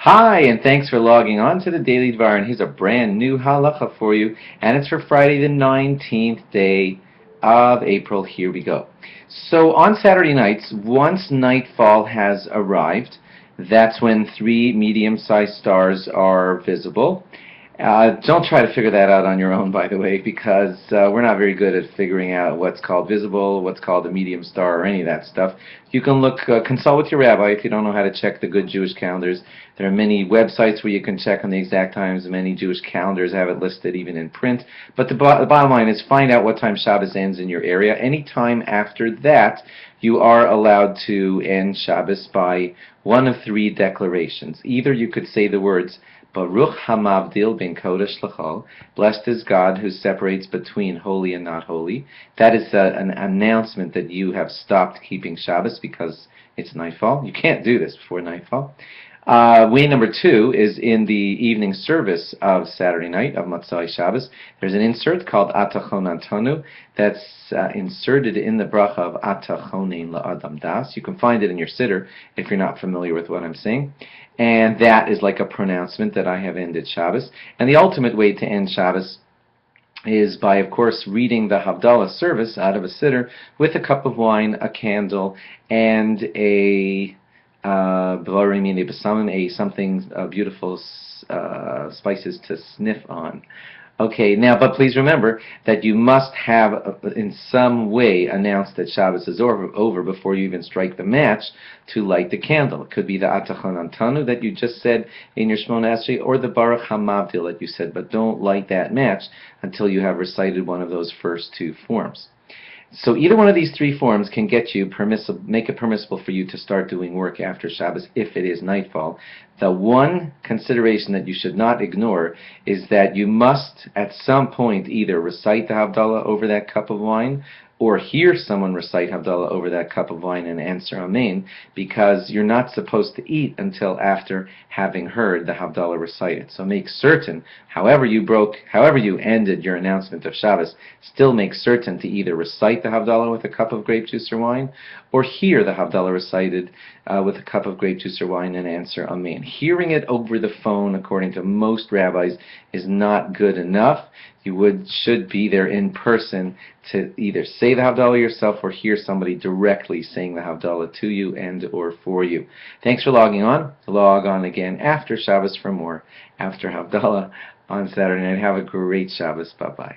Hi, and thanks for logging on to the Daily Dvar. And here's a brand new halacha for you, and it's for Friday, the 19th day of April. Here we go. So on Saturday nights, once nightfall has arrived, that's when three medium-sized stars are visible. Don't try to figure that out on your own, by the way, because we're not very good at figuring out what's called visible, what's called a medium star, or any of that stuff. You can consult with your rabbi if you don't know how to check the good Jewish calendars. There are many websites where you can check on the exact times. Many Jewish calendars have it listed, even in print. But the bottom line is find out what time Shabbos ends in your area. Any time after that, you are allowed to end Shabbos by one of three declarations. Either you could say the words, Baruch Hamavdil ben Kodesh L'chol, blessed is God who separates between holy and not holy. That is an announcement that you have stopped keeping Shabbos because it's nightfall. You can't do this before nightfall. Way number two is in the evening service of Saturday night of Matzai Shabbos. There's an insert called Atachon Antonu that's inserted in the bracha of Atachonin La'adam Das. You can find it in your siddur if you're not familiar with what I'm saying. And that is like a pronouncement that I have ended Shabbos. And the ultimate way to end Shabbos is by, of course, reading the Havdalah service out of a siddur with a cup of wine, a candle, and a something beautiful spices to sniff on. Okay, now, but please remember that you must have, in some way, announced that Shabbos is over before you even strike the match to light the candle. It could be the Atachon Antanu that you just said in your Shmona Esrei, or the Baruch Hamavdil that you said, but don't light that match until you have recited one of those first two forms. So either one of these three forms can get you make it permissible for you to start doing work after Shabbos if it is nightfall. The one consideration that you should not ignore is that you must at some point either recite the Havdalah over that cup of wine or hear someone recite Havdalah over that cup of wine and answer Amen, because you're not supposed to eat until after having heard the Havdalah recited. So make certain, however you ended your announcement of Shabbos, still make certain to either recite the Havdalah with a cup of grape juice or wine, or hear the Havdalah recited with a cup of grape juice or wine and answer Amen. Hearing it over the phone, according to most rabbis, is not good enough. You should be there in person to either say the Havdalah yourself or hear somebody directly saying the Havdalah to you and or for you. Thanks for logging on. Log on again after Shabbos for more, after Havdalah on Saturday night. Have a great Shabbos. Bye-bye.